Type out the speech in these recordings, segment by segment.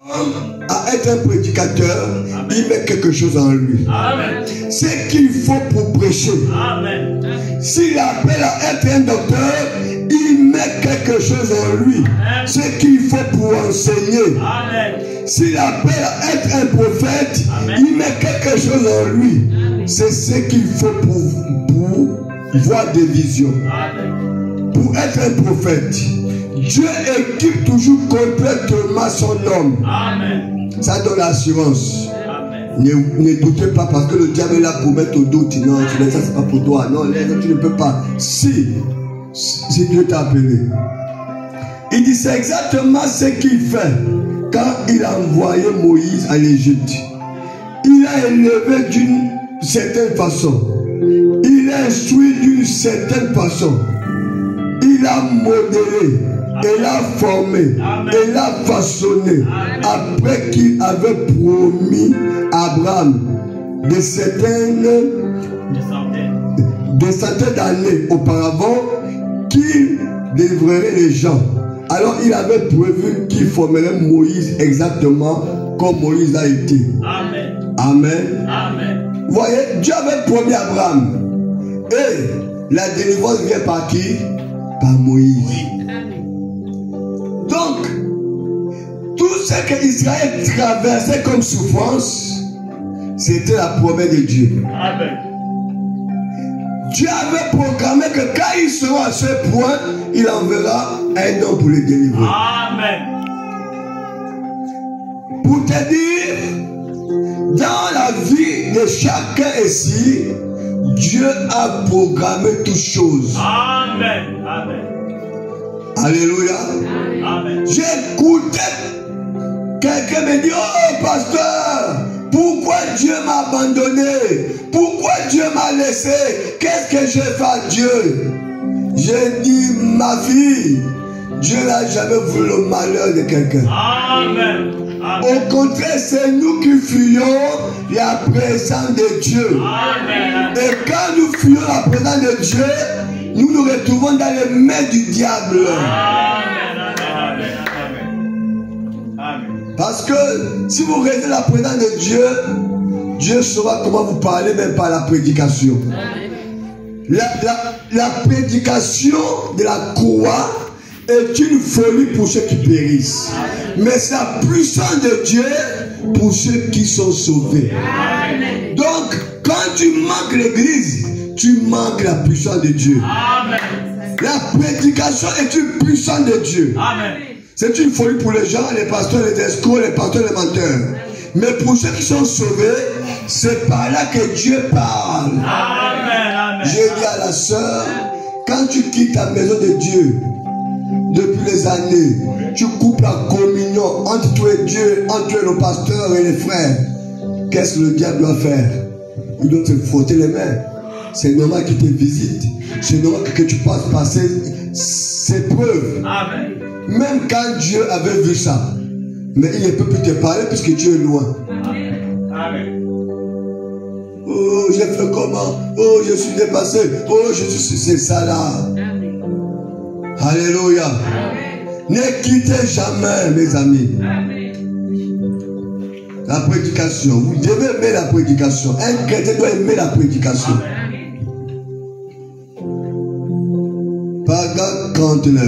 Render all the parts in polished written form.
à être un prédicateur, il met quelque chose en lui. C'est qu'il faut pour prêcher. S'il appelle à être un docteur, il met quelque chose en lui. C'est qu'il faut pour enseigner. S'il appelle à être un prophète, il met quelque chose en lui. C'est ce qu'il faut pour voir des visions. Pour être un prophète, Dieu équipe toujours complètement son homme. Ça donne l'assurance. Ne doutez pas parce que le diable est là pour mettre au doute. Non, ça c'est pas pour toi. Non, tu ne peux pas. Si Dieu t'a appelé. Il dit c'est exactement ce qu'il fait quand il a envoyé Moïse à l'Égypte. Il a élevé d'une certaine façon. Il a instruit d'une certaine façon. Il a modéré. Il a formé. Il a façonné. Après qu'il avait promis à Abraham des centaines d'années auparavant qu'il délivrerait les gens. Alors il avait prévu qu'il formerait Moïse exactement comme Moïse a été. Amen. Amen. Amen. Vous voyez, Dieu avait promis à Abraham. Et la délivrance vient par qui? Par Moïse. Oui. Donc, tout ce que Israël traversait comme souffrance, c'était la promesse de Dieu. Amen. Dieu avait programmé que quand ils seront à ce point, il enverra un homme pour les délivrer. Amen. Pour te dire, dans la vie de chacun ici, Dieu a programmé toutes choses. Amen. Amen. Alléluia. Amen. J'écoutais quelqu'un me dire, oh pasteur, pourquoi Dieu m'a abandonné? Pourquoi Dieu m'a laissé? Qu'est-ce que j'ai fait à Dieu? J'ai dit, ma fille, Dieu n'a jamais voulu le malheur de quelqu'un. Amen. Amen. Au contraire, c'est nous qui fuyons la présence de Dieu. Amen. Et quand nous fuyons la présence de Dieu, nous nous retrouvons dans les mains du diable. Amen. Amen. Amen. Parce que si vous restez la présence de Dieu, Dieu saura comment vous parler même par la prédication. La prédication de la croix est une folie pour ceux qui périssent. Mais c'est la puissance de Dieu pour ceux qui sont sauvés. Amen. Donc, quand tu manques l'église, tu manques la puissance de Dieu. Amen. La prédication est une puissance de Dieu. C'est une folie pour les gens, les pasteurs, les escrocs, les pasteurs, les menteurs. Mais pour ceux qui sont sauvés, c'est par là que Dieu parle. Amen. Je dis à la sœur, quand tu quittes la maison de Dieu, depuis les années, tu coupes la communion entre toi et Dieu, entre toi et le pasteur et les frères. Qu'est-ce que le diable doit faire? Il doit te frotter les mains. C'est normal qu'il te visite. C'est normal que tu passes par ces preuves. Amen. Même quand Dieu avait vu ça, mais il ne peut plus te parler puisque Dieu est loin. Amen. Oh, j'ai fait comment? Oh, je suis dépassé. Oh, je suis... C'est ça là. Alléluia. Ne quittez jamais, mes amis. Amen. La prédication. Vous devez aimer la prédication. Un chrétien doit aimer la prédication. Paragraphe 49.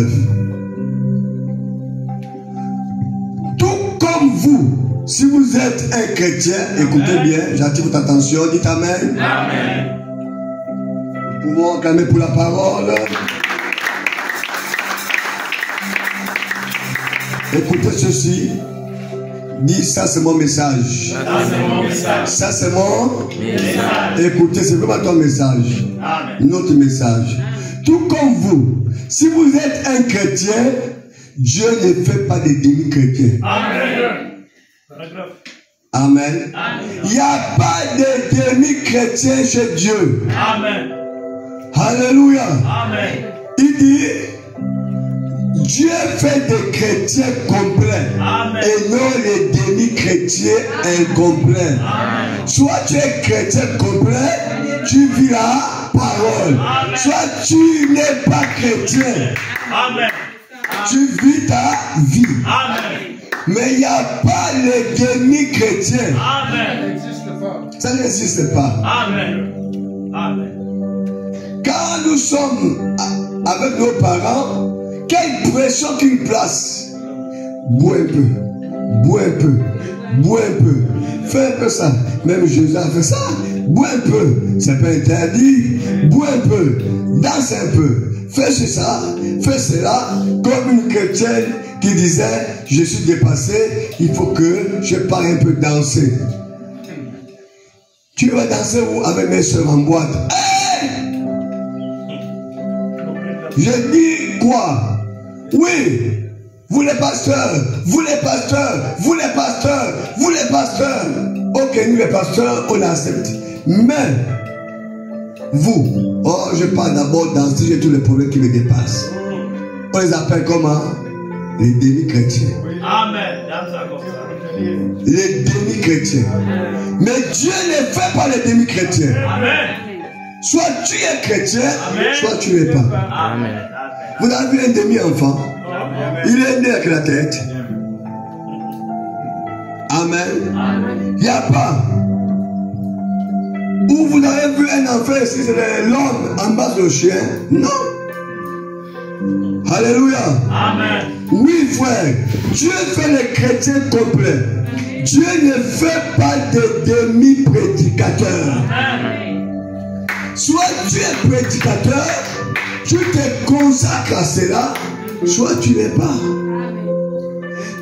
Tout comme vous, si vous êtes un chrétien, écoutez bien, j'attire votre attention, dites Amen. Amen. Nous pouvons acclamer pour la parole. Écoutez ceci. Dis, ça c'est mon message. Ça c'est mon message. Écoutez, c'est vraiment ton message. Amen. Notre message. Tout comme vous, si vous êtes un chrétien, Dieu ne fait pas des demi-chrétiens. Amen. Amen. Il n'y a pas de demi-chrétiens chez Dieu. Amen. Alléluia. Amen. Il dit, Dieu fait des chrétiens complets. Amen. Et non les demi-chrétiens incomplets. Amen. Soit tu es chrétien complet, tu vis la parole. Amen. Soit tu n'es pas chrétien. Amen. Tu vis ta vie. Amen. Mais il n'y a pas les demi-chrétiens. Amen. Ça n'existe pas. Amen. Amen. Quand nous sommes avec nos parents, quelle pression qu'ils placent. Bois un peu, bois un peu, bois un peu. Fais un peu ça. Même Jésus a fait ça. Bois un peu. C'est pas interdit. Bois un peu. Danse un peu. Fais ça. Fais cela. Comme une chrétienne qui disait, je suis dépassé, il faut que je pars un peu danser. Tu vas danser où avec mes soeurs en boîte? Hey! Je dis quoi? Oui, vous les pasteurs, vous les pasteurs, vous les pasteurs, vous les pasteurs. Ok, nous les pasteurs, on accepte. Mais, vous, oh, je parle d'abord danser, j'ai tous les problèmes qui me dépassent. On les appelle comment? Les demi-chrétiens. Amen. Les demi-chrétiens. Mais Dieu ne fait pas les demi-chrétiens. Amen. Soit tu es chrétien, Amen. Soit tu n'es pas. Amen. Vous avez vu un demi-enfant. Il est né avec la tête. Amen. Il n'y a pas. Où vous avez vu un enfant ici, c'est l'homme en bas de chien. Non. Alléluia. Amen. Oui, frère. Dieu fait les chrétiens complets. Dieu ne fait pas de demi-prédicateurs. Soit tu es prédicateur, tu te consacres à cela, soit tu n'es pas.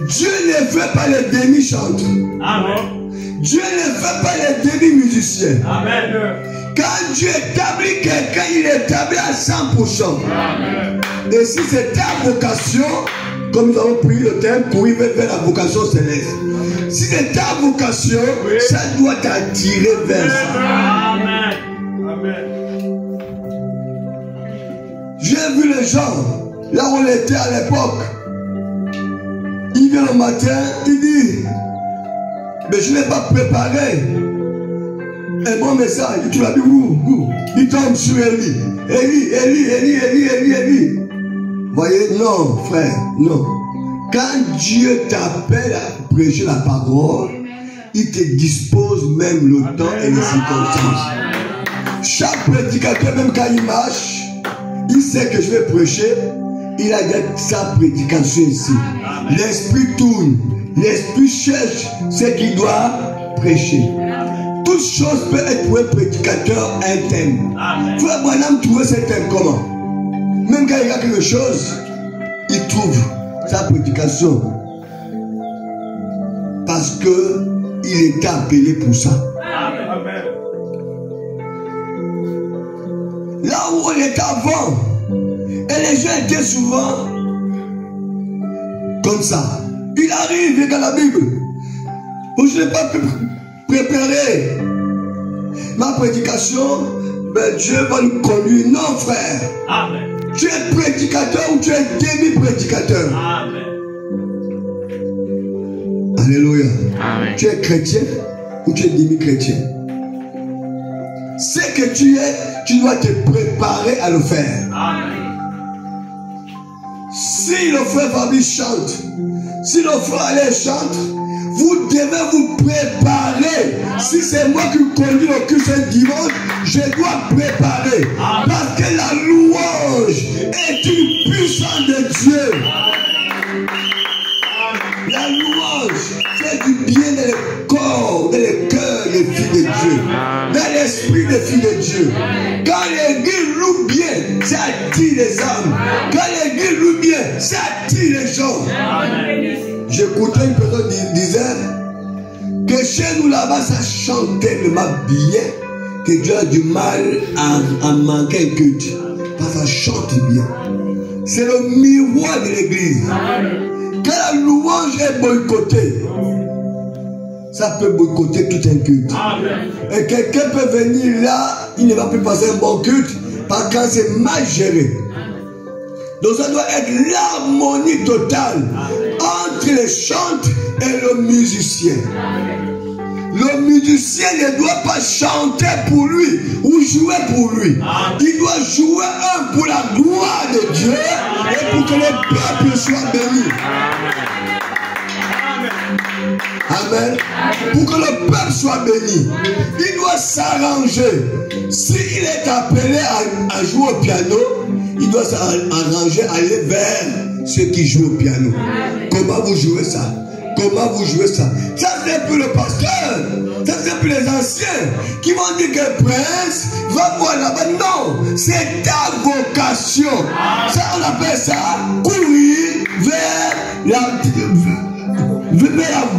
Dieu ne fait pas les demi-chanteurs. Amen. Dieu ne fait pas les demi-musiciens. Amen. Quand Dieu établit quelqu'un, il établit à 100%. Amen. Et si c'est ta vocation, comme nous avons pris le thème, courir vers la vocation céleste. Si c'est ta vocation, oui, ça doit t'attirer vers ça. Amen. Amen. J'ai vu les gens, là où on était à l'époque. Il vient le matin, il dit, mais je n'ai pas préparé un bon message. Tu l'as dit où? Il tombe sur Élie. Élie. Voyez, non, frère, non. Quand Dieu t'appelle à prêcher la parole, il te dispose même le temps et les circonstances. Chaque prédicateur, même quand il marche, il sait que je vais prêcher. Il a sa prédication ici. L'esprit tourne. L'esprit cherche ce qu'il doit prêcher. Toute chose peut être pour un prédicateur un thème. Frère Branham trouve ce thème comment? Même quand il y a quelque chose, il trouve sa prédication. Parce que il était appelé pour ça. Amen. Là où on était avant, et les gens étaient souvent comme ça. Il arrive dans la Bible. Je n'ai pas pu préparer ma prédication, mais Dieu va nous conduire. Non, frère. Amen. Tu es prédicateur ou tu es demi-prédicateur. Amen. Alléluia. Amen. Tu es chrétien ou tu es demi-chrétien. Ce que tu es, tu dois te préparer à le faire. Amen. Si le frère Fabi chante, si le frère Alain chante, vous devez vous préparer. Si c'est moi qui conduis le culte ce dimanche, je dois préparer. Parce que la louange est une puissance de Dieu. La louange fait du bien dans le corps, dans le cœur des filles de Dieu, dans l'esprit des filles de Dieu. Quand l'église loue bien, ça attire les âmes. Quand l'église loue bien, ça attire les gens. J'écoutais une personne qui disait que chez nous là-bas, ça chante tellement bien que Dieu a du mal à manquer un culte. Parce que ça chante bien. C'est le miroir de l'église. Quand la louange est boycottée, ça peut boycotter tout un culte. Et quelqu'un peut venir là, il ne va plus passer un bon culte parce que c'est mal géré. Donc ça doit être l'harmonie totale entre les chantes et le musicien. Le musicien ne doit pas chanter pour lui ou jouer pour lui. Il doit jouer un pour la gloire de Dieu et pour que le peuple soit béni. Amen. Pour que le peuple soit béni, il doit s'arranger. S'il est appelé à jouer au piano, il doit s'arranger, aller vers ceux qui jouent au piano. Comment vous jouez ça? Comment vous jouez ça? Ça c'est pour le pasteur. Ça c'est pour les anciens qui vont dire que prince va voir là-bas. Non, c'est ta vocation. Ça on appelle ça courir vers la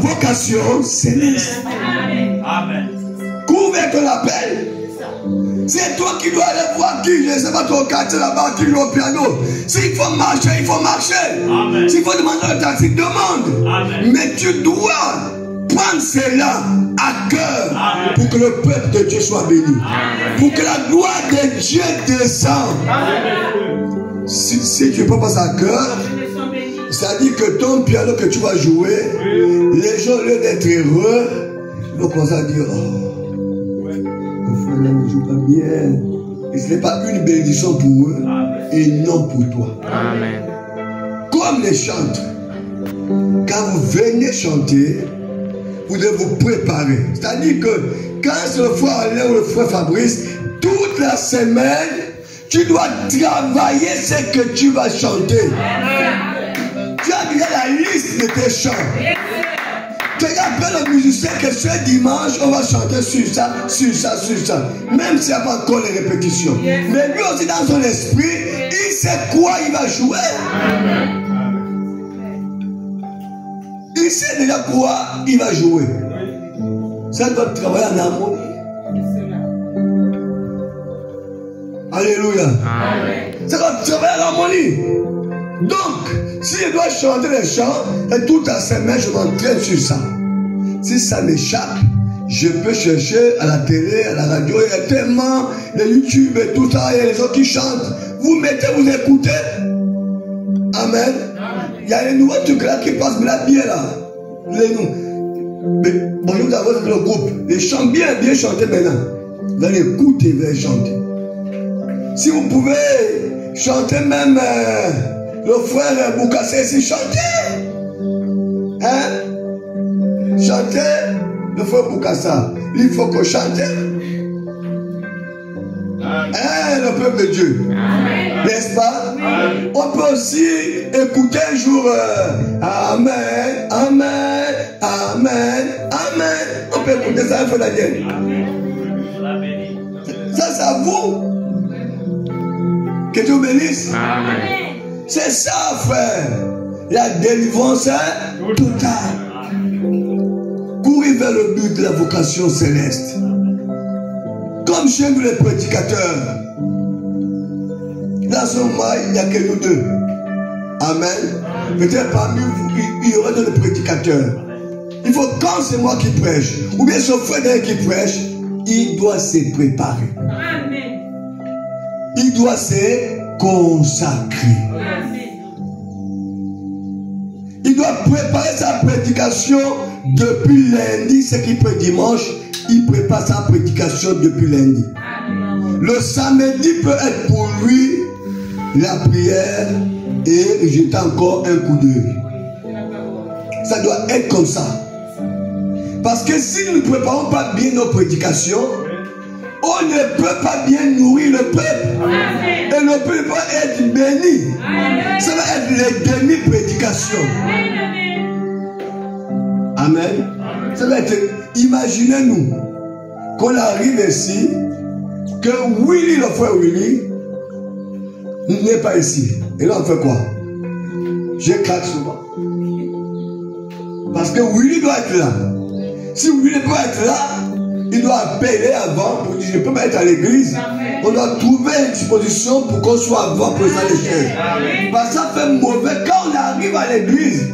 vocation céleste. Amen. Cours vers ton appel. C'est toi qui dois aller voir qui, je ne sais pas, ton quartier là-bas qui joue au piano. S'il faut marcher, il faut marcher. S'il faut demander un taxi, demande. Amen. Mais tu dois prendre cela à cœur pour que le peuple de Dieu soit béni. Amen. Pour que la gloire de Dieu descende. Amen. Si tu ne peux pas ça à cœur, c'est-à-dire que ton piano que tu vas jouer, les gens, au lieu d'être heureux, ils vont commencer à dire, oh, le frère là ne joue pas bien. Et ce n'est pas une bénédiction pour eux. Amen. Et non pour toi. Amen. Comme les chantres, quand vous venez chanter, vous devez vous préparer. C'est-à-dire que quand c'est le frère Alain ou le frère Fabrice, toute la semaine, tu dois travailler ce que tu vas chanter. Amen. Tu as déjà la liste de tes chants. Tu appelles le musicien que ce dimanche, on va chanter sur ça, sur ça, sur ça. Même s'il n'y a pas encore les répétitions. Mais lui aussi, dans son esprit, il sait quoi il va jouer. Il sait déjà quoi il va jouer. Ça doit travailler en harmonie. Alléluia. Ça doit travailler en harmonie. Donc, si je dois chanter les chants, et toute la semaine, je m'entraîne sur ça. Si ça m'échappe, je peux chercher à la télé, à la radio, il y a tellement de YouTube et tout ça, il y a les gens qui chantent. Vous mettez, vous écoutez. Amen. Il y a les nouveaux trucs là qui passent bien là. Mais bonjour d'abord le groupe. Les chants bien chantés maintenant. Vous allez écouter, vous allez chanter. Si vous pouvez chanter même le frère Boukassé ici, chantez. Hein? Chantez le frère Boukassa. Il faut qu'on chante. Hein, le peuple de Dieu. N'est-ce pas? Amen. On peut aussi écouter un jour Amen, Amen, Amen, Amen. On peut écouter ça, il faut la dire. Ça, c'est à vous. Que Dieu bénisse. Amen. C'est ça, frère. La délivrance totale. Courir vers le but de la vocation céleste. Comme chez nous les prédicateurs. Dans ce moment, il n'y a que nous deux. Amen. Peut-être parmi vous, il y aura d'autres prédicateurs. Il faut, quand c'est moi qui prêche, ou bien ce frère qui prêche, il doit se préparer. Amen. Il doit se consacrer. Amen. Il doit préparer sa prédication depuis lundi, ce qui peut dimanche. Il prépare sa prédication depuis lundi. Amen. Le samedi peut être pour lui la prière et jeter encore un coup d'œil. Ça doit être comme ça. Parce que si nous ne préparons pas bien nos prédications, on ne peut pas bien nourrir le peuple. Amen. Et ne peut pas être béni. Amen. Ça va être les demi-prédications. Amen. Ça va être, imaginez-nous qu'on arrive ici, que Willy, le frère Willy, n'est pas ici. Et là, on fait quoi? Je craque souvent. Parce que Willy doit être là. Si Willy peut être là, il doit appeler avant pour dire je ne peux pas être à l'église. On doit trouver une disposition pour qu'on soit avant pour ça les chaises. Parce que ça fait mauvais quand on arrive à l'église.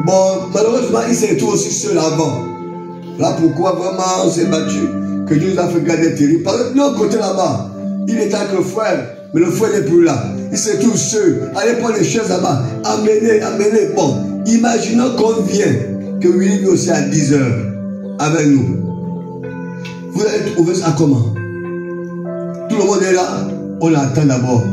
Bon, malheureusement, il se retrouve aussi seul avant. Là, pourquoi vraiment on s'est battu? Que Dieu nous a fait garder terrible. Par exemple, de l'autre côté là-bas, il était avec le frère, mais le frère n'est plus là. Il se trouve seul. Allez prendre les chaises là-bas. Amenez. Bon, imaginons qu'on vient, que Willy aussi à 10 h avec nous. Vous allez trouver ça comment? Tout le monde est là, on l'attend d'abord.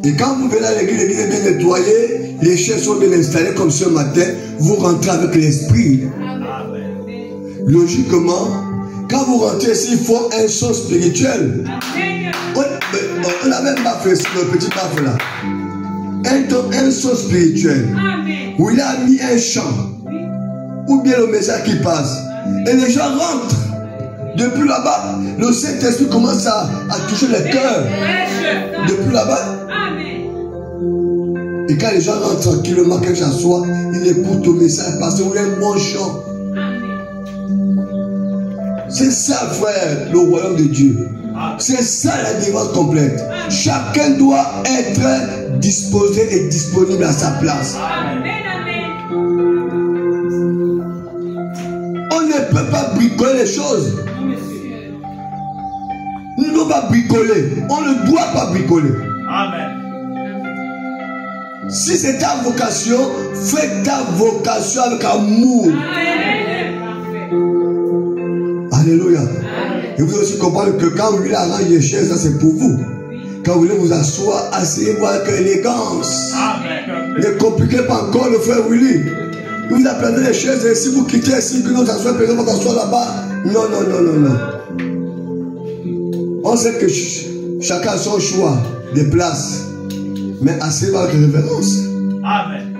Et quand vous venez à l'église est bien nettoyée, les chaises sont bien installées comme ce matin, vous rentrez avec l'esprit. Logiquement, quand vous rentrez ici, il faut un son spirituel. On n'a même pas fait le petit baffe là. Un son spirituel. Où il a mis un chant. Ou bien le message qui passe. Et les gens rentrent. Depuis là-bas, le Saint-Esprit commence à toucher les cœurs. Depuis là-bas. Et quand les gens rentrent tranquillement, quand j'assois, ils écoutent le message parce qu'il y a un bon chant. C'est ça, frère, le royaume de Dieu. C'est ça la délivrance complète. Chacun doit être disposé et disponible à sa place. On ne peut pas bricoler les choses. Nous ne devons pas bricoler. On ne doit pas bricoler. Amen. Si c'est ta vocation, fais ta vocation avec amour. Alléluia. Et vous aussi comprendre que quand vous voulez arranger les chaises, ça c'est pour vous. Quand vous voulez vous asseoir, asseyez-vous avec élégance. Ne compliquez pas encore le frère Willy. Vous appelez les chaises et si vous quittez ici, que nous s'assoyons, que nous s'assoyons là-bas. Non, non, non, non, non. On sait que chacun a son choix de place. Mais asseyez-vous avec révérence. Amen.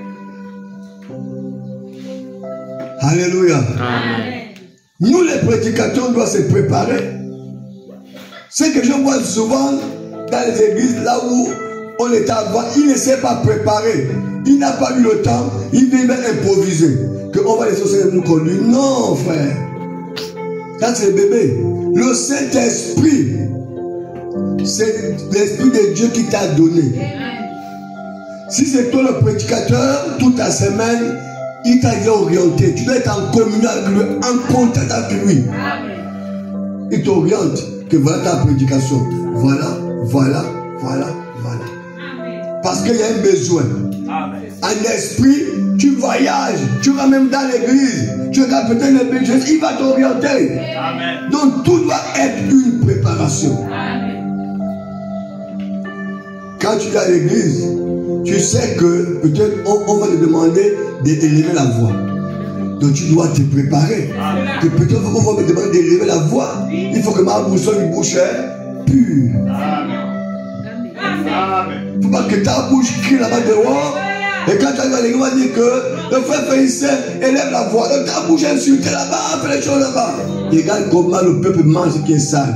Alléluia. Amen. Nous les prédicateurs, on doit se préparer. Ce que je vois souvent dans les églises, là où on est avant, il ne s'est pas préparé. Il n'a pas eu le temps, il vient même improviser. Qu'on va laisser au Seigneur nous conduire. Non, frère. Ça, c'est le bébé. Le Saint-Esprit, c'est l'Esprit de Dieu qui t'a donné. Si c'est toi le prédicateur, toute la semaine, il t'a orienté. Tu dois être en communion avec lui, en contact avec lui. Il t'oriente que voilà ta prédication. Voilà, voilà, voilà, voilà. Parce qu'il y a un besoin. En esprit, tu voyages, tu vas même dans l'église, tu regardes peut-être le besoin, il va t'orienter. Donc tout doit être une préparation. Quand tu es à l'église, tu sais que peut-être on va te demander d'élever la voix. Donc tu dois te préparer. Que peut-être on va me demander d'élever la voix. Il faut que ma bouche soit une bouche pure. Il ne faut pas que ta bouche crie là-bas dehors. Et quand tu arrives à l'église, on va dire que le frère Félicien élève la voix. Donc ta bouche insulte là-bas, fait les choses là-bas. Regarde comment le peuple mange ce qui est sale.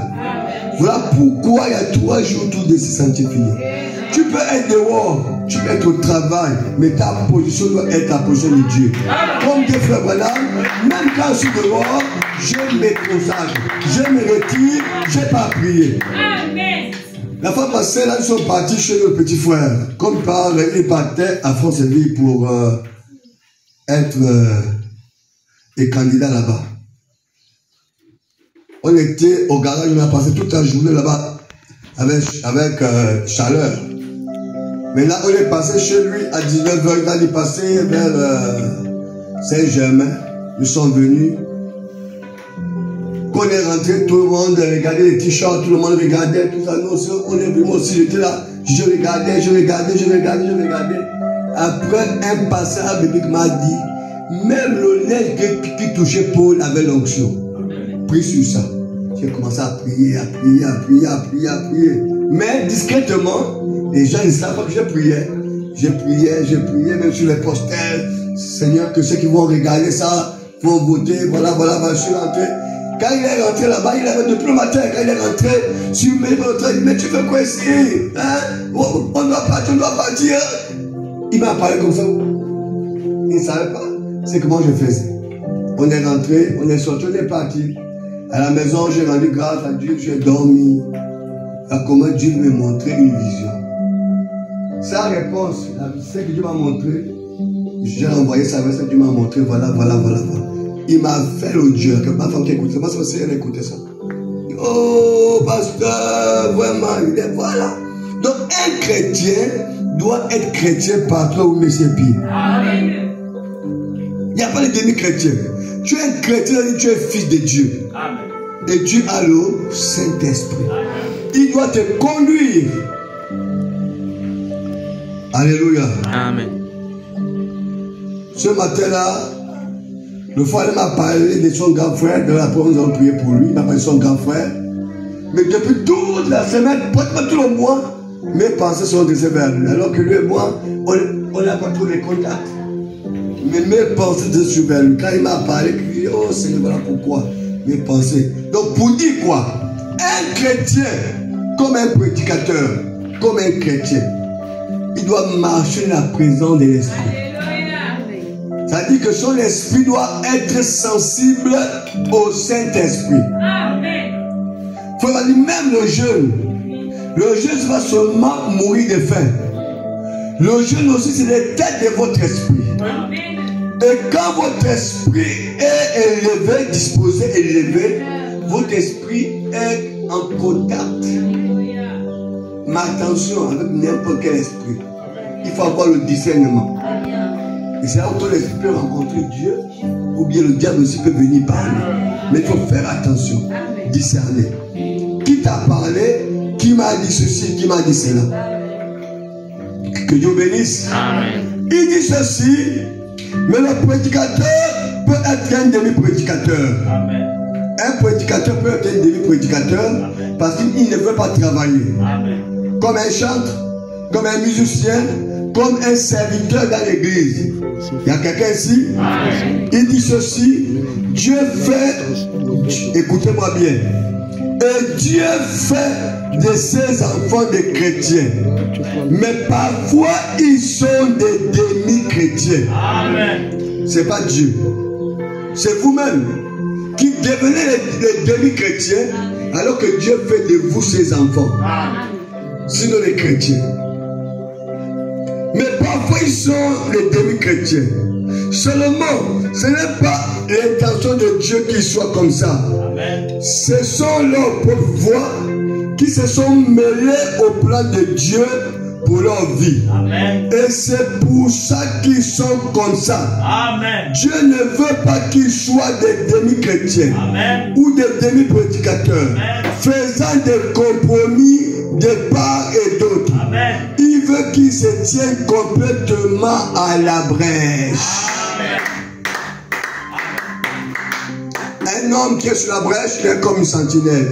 Voilà pourquoi il y a 3 jours tout de se sanctifier. Tu peux être dehors, tu peux être au travail, mais ta position doit être la position de Dieu. Comme des frères voilà, même quand je suis dehors, je me consacre, je me retire, je n'ai pas prié. La fois passée, là, ils sont partis chez le petit frère. Comme par, il partait à Franceville pour être candidat là-bas. On était au garage, on a passé toute la journée là-bas avec chaleur. Mais là, on est passé chez lui à 19h, il allait passer vers Saint-Germain. Nous sommes venus. Quand on est rentré, tout le monde regardait les t-shirts, tout le monde regardait, tout ça. Nous aussi, on est venu, moi aussi, j'étais là. Je regardais. Après, un passage biblique m'a dit, même le lait qui touchait Paul avait l'onction. Prie sur ça. J'ai commencé à prier. Mais discrètement, les gens ne savent pas que je priais. J'ai prié, même sur les posters. Seigneur, que ceux qui vont regarder ça vont voter. Voilà, je suis rentré. Quand il est rentré là-bas, il avait depuis le matin, quand il est rentré, sur mes votes, il dit, mais tu fais quoi ici? Hein? On doit partir. Il m'a parlé comme ça. Il ne savait pas. C'est comment je faisais. On est rentré, on est sorti, on est parti. À la maison, j'ai rendu grâce à Dieu, j'ai dormi. À comment Dieu m'a montré une vision. Sa réponse, ce que Dieu m'a montré, j'ai envoyé sa version, Dieu m'a montré, voilà. Il m'a fait l'audio, que ma femme qui écoute ça, parce que c'est elle écoutait ça. Oh, pasteur, vraiment, il est voilà. Donc, un chrétien doit être chrétien partout où il s'est pied. Il n'y a pas de demi-chrétien. Tu es un chrétien, tu es fils de Dieu. Amen. Et Dieu a le Saint-Esprit. Il doit te conduire. Alléluia. Amen. Ce matin-là, le frère m'a parlé de son grand frère. De la première, nous avons prié pour lui. Il m'a parlé de son grand frère. Mais depuis toute la semaine, pratiquement tout le mois, mes pensées sont dressées vers lui. Alors que lui et moi, on n'a pas trop de contacts. Mais mes pensées sont vers lui. Quand il m'a parlé, il dit, oh Seigneur, voilà pourquoi. Mes pensées. Donc pour dire quoi? Un chrétien, comme un prédicateur, comme un chrétien, il doit marcher dans la présence de l'esprit. Ça dit que son esprit doit être sensible au Saint-Esprit. Il faut dire même le jeûne va seulement mourir de faim. Le jeûne aussi, c'est la tête de votre esprit. Et quand votre esprit est élevé, disposé, élevé, votre esprit est en contact. Mais attention, avec n'importe quel esprit, il faut avoir le discernement. Et c'est là où ton esprit peut rencontrer Dieu, ou bien le diable aussi peut venir parler. Mais il faut faire attention, discerner. Qui t'a parlé, qui m'a dit ceci, qui m'a dit cela. Que Dieu bénisse. Amen. Il dit ceci, mais le prédicateur peut être un demi-prédicateur. Un prédicateur peut être un demi-prédicateur parce qu'il ne veut pas travailler. Amen. Comme un chantre, comme un musicien, comme un serviteur dans l'église. Il y a quelqu'un ici? Amen. Il dit ceci, Dieu fait, écoutez-moi bien, et Dieu fait de ses enfants des chrétiens. Mais parfois, ils sont des demi-chrétiens. C'est pas Dieu. C'est vous-même qui devenez les demi-chrétiens alors que Dieu fait de vous ses enfants. Sinon les chrétiens. Mais parfois, ils sont les demi-chrétiens. Seulement, ce n'est pas l'intention de Dieu qu'ils soient comme ça. Amen. Ce sont leurs propres voix qui se sont mêlées au plan de Dieu pour leur vie. Amen. Et c'est pour ça qu'ils sont comme ça. Amen. Dieu ne veut pas qu'ils soient des demi-chrétiens. Amen. Ou des demi-prédicateurs, faisant des compromis de part et d'autre. Amen. Il veut qu'ils se tiennent complètement à la brèche. Amen. Un homme qui est sur la brèche, il est comme une sentinelle.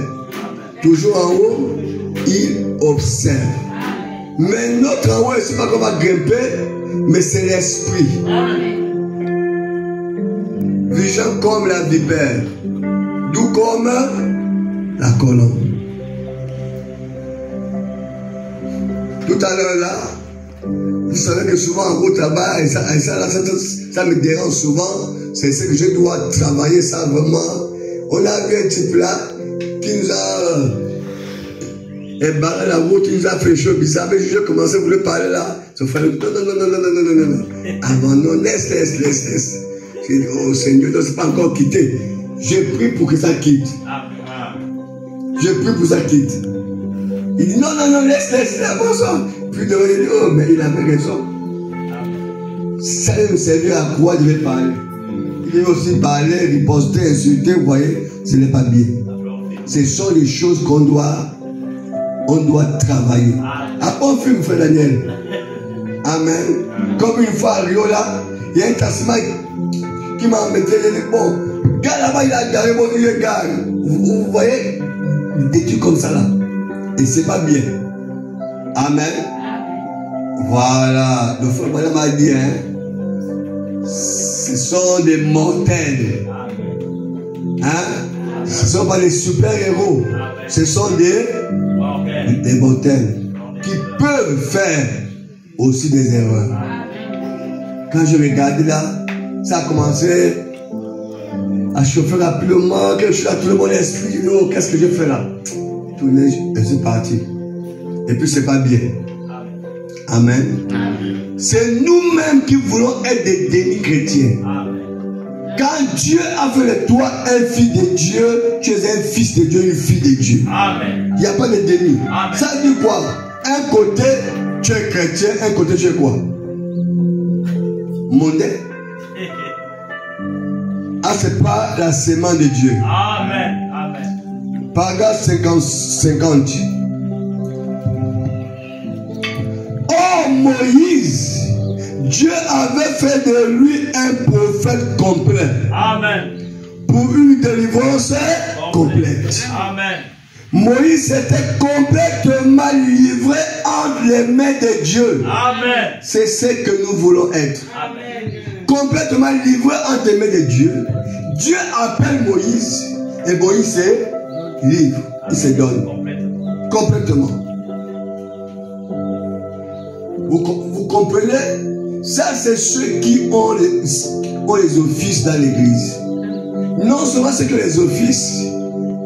Toujours en haut, il observe. Mais notre en haut, c'est pas qu'on va grimper, mais c'est l'esprit. Vigilant comme la vipère, doux comme la colombe. Tout à l'heure là, vous savez que souvent en route là-bas, et ça me dérange souvent, c'est ce que je dois travailler, ça vraiment. On a vu un type là qui nous a barré la route, qui nous a fait des choses bizarres. Mais je commençais à vouloir parler là. Son frère dit non. Avant, non, laisse. J'ai dit, oh Seigneur, non, c'est pas encore quitté. J'ai prié pour que ça quitte. J'ai prié pour que ça quitte. Il dit non, laisse, avançons. Puis il dit, oh, mais il avait raison. Ça me servir à quoi je vais parler. Il veut aussi parler, riposter, insulter, vous voyez, ce n'est pas bien. Ce sont les choses qu'on doit travailler. Après un film, frère Daniel. Amen. Comme une fois à Rio là, il y a un taximent qui m'a embêté, il dit bon, gars là-bas, il a garé, bon, il gare. Vous voyez, des trucs comme ça là. Et c'est pas bien. Amen. Voilà. Le frère Madame m'a dit, ce sont des mortels. Ce ne sont pas des super-héros. Ce sont des mortels qui peuvent faire aussi des erreurs. Quand je regardais là, ça a commencé à chauffer rapidement. Que je suis là, tout le monde l'esprit. Oh, qu'est-ce que je fais là? Et c'est parti. Et puis c'est pas bien. Amen. C'est nous-mêmes qui voulons être des demi-chrétiens. Quand Dieu a fait de toi un fils de Dieu, tu es un fils de Dieu, une fille de Dieu. Il n'y a pas de demi. Amen. Ça dit quoi? Un côté, tu es chrétien, un côté, tu es quoi? Mondain. Ah, c'est pas la sémence de Dieu. Amen. Paragraphe 50. Oh, Moïse Dieu avait fait de lui un prophète complet. Amen. Pour une délivrance complète. Amen. Moïse était complètement livré entre les mains de Dieu. Amen. C'est ce que nous voulons être. Amen. Complètement livré entre les mains de Dieu. Dieu appelle Moïse et Moïse se livre. Il se donne. Complètement. Vous comprenez? Ça, c'est ceux qui ont les offices dans l'église. Non seulement c'est que les offices,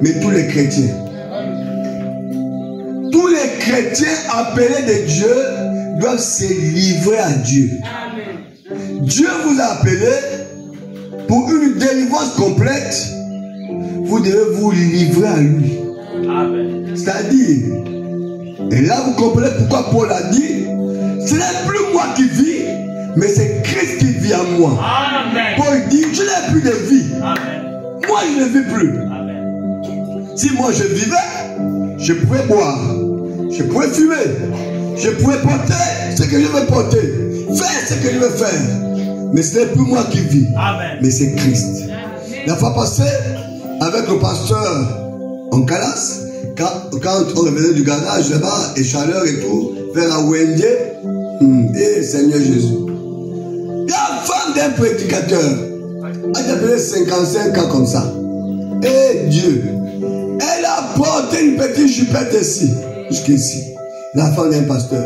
mais tous les chrétiens. Tous les chrétiens appelés de Dieu doivent se livrer à Dieu. Amen. Dieu vous a appelé pour une délivrance complète. Vous devez vous livrer à lui. C'est-à-dire, et là vous comprenez pourquoi Paul a dit, ce n'est plus moi qui vis, mais c'est Christ qui vit en moi. Amen. Paul dit, je n'ai plus de vie. Amen. Moi je ne vis plus. Amen. Si moi je vivais, je pouvais boire, je pouvais fumer, je pouvais porter ce que je veux porter, faire ce que je veux faire. Mais ce n'est plus moi qui vis, Amen. Mais c'est Christ. Amen. La fois passée, avec le pasteur en Calas, quand on revenait du garage là-bas, et chaleur et tout, vers la Wendé, et Seigneur Jésus. La femme d'un prédicateur, elle appelait 55 ans comme ça. Et Dieu, elle a porté une petite jupette ici, jusqu'ici. La femme d'un pasteur,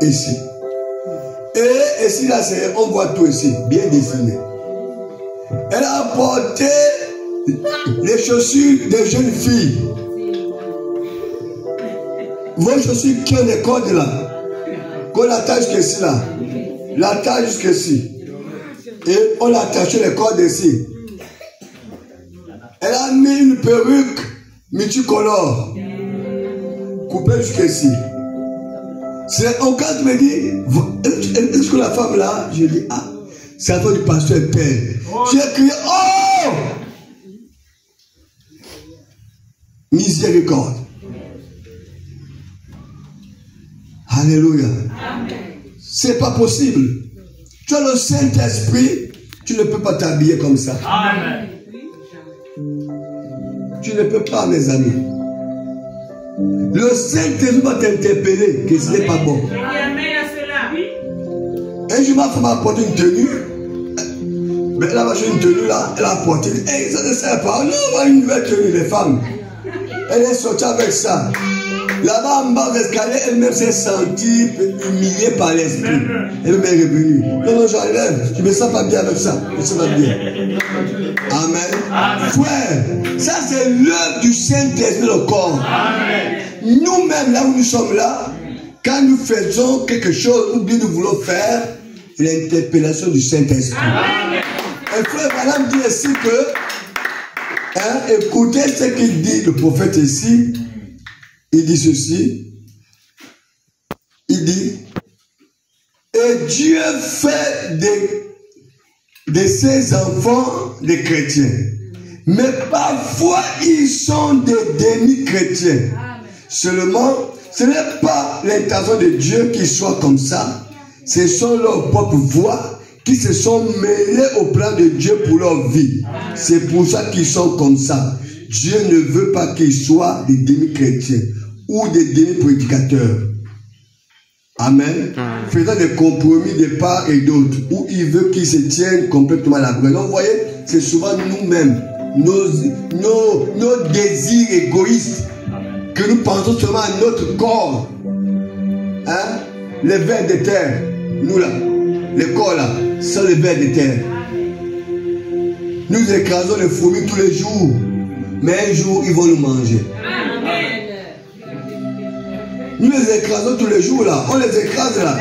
ici. Et ici, là, on voit tout ici, bien dessiné. Elle a porté les chaussures des jeunes filles. Vos chaussures qui ont des cordes là, qu'on attache jusqu'ici là, l'attache jusqu'ici. Et on a attaché les cordes ici. Elle a mis une perruque multicolore, coupée jusqu'ici. C'est au cas où me dit, est-ce que la femme là, je dis, ah, c'est la femme du pasteur Père. J'ai crié, oh! Miséricorde. Alléluia. C'est pas possible. Tu as le Saint-Esprit, tu ne peux pas t'habiller comme ça. Amen. Tu ne peux pas, mes amis. Le Saint-Esprit va t'interpeller que ce n'est pas bon. Un jour, ma femme a porté une tenue. Mais elle a acheté une tenue là, elle a porté. Et ça ne sert pas. Non, on va une nouvelle tenue, les femmes. Elle est sortie avec ça. Là-bas en bas de l'escalier, elle-même s'est sentie humiliée par l'esprit. Elle-même est revenue. Non, non, j'enlève. Je ne me sens pas bien avec ça. Je me sens pas bien. Amen. Frère, ça c'est l'œuvre du Saint-Esprit, le corps. Nous-mêmes, là où nous sommes là, quand nous faisons quelque chose, ou bien nous voulons faire, l'interpellation du Saint-Esprit. Et frère, madame dit ici que, écoutez ce qu'il dit, le prophète ici. Il dit ceci. Il dit, et Dieu fait de ses enfants des chrétiens. Mais parfois, ils sont des demi-chrétiens. Seulement, ce n'est pas l'intention de Dieu qu'ils soient comme ça. Ce sont leurs propres voix qui se sont mêlées au plan de Dieu pour leur vie. C'est pour ça qu'ils sont comme ça. Dieu ne veut pas qu'ils soient des demi-chrétiens ou des demi-prédicateurs. Amen. Faisant des compromis de part et d'autre, où il veut qu'ils se tiennent complètement à la brèche. Donc, vous voyez, c'est souvent nous-mêmes, nos désirs égoïstes, que nous pensons seulement à notre corps. Hein? Les vers de terre, nous là, les corps là, sont les vers de terre. Nous écrasons les fourmis tous les jours, mais un jour, ils vont nous manger. Nous les écrasons tous les jours là, on les écrase là.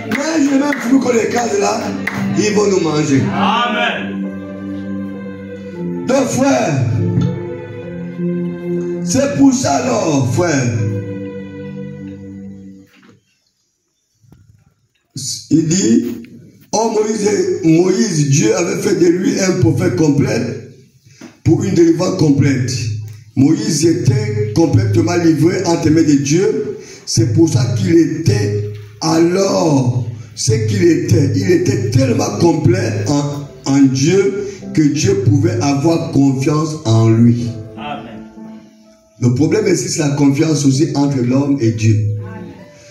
Mais un jour, même fourmis qu'on les écrase là, ils vont nous manger. Amen. Donc frère, c'est pour ça alors, frère. Il dit, oh Moïse, Dieu avait fait de lui un prophète complet pour une délivrance complète. Moïse était complètement livré entre les mains de Dieu. C'est pour ça qu'il était alors ce qu'il était. Il était tellement complet en Dieu que Dieu pouvait avoir confiance en lui. Amen. Le problème ici, c'est la confiance aussi entre l'homme et Dieu.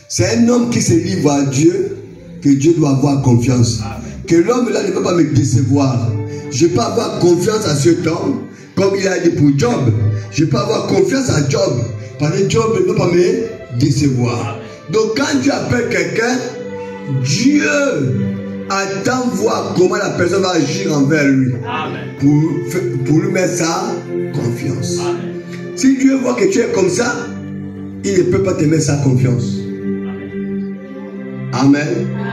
C'est un homme qui se livre à Dieu que Dieu doit avoir confiance. Amen. Que l'homme là ne peut pas me décevoir. Je peux avoir confiance à cet homme, comme il a dit pour Job. Je peux avoir confiance à Job, parce que Job ne peut pas me décevoir. Donc quand Dieu appelle quelqu'un, Dieu attend voir comment la personne va agir envers lui. Pour lui mettre sa confiance. Amen. Si Dieu voit que tu es comme ça, il ne peut pas te mettre sa confiance. Amen. Amen.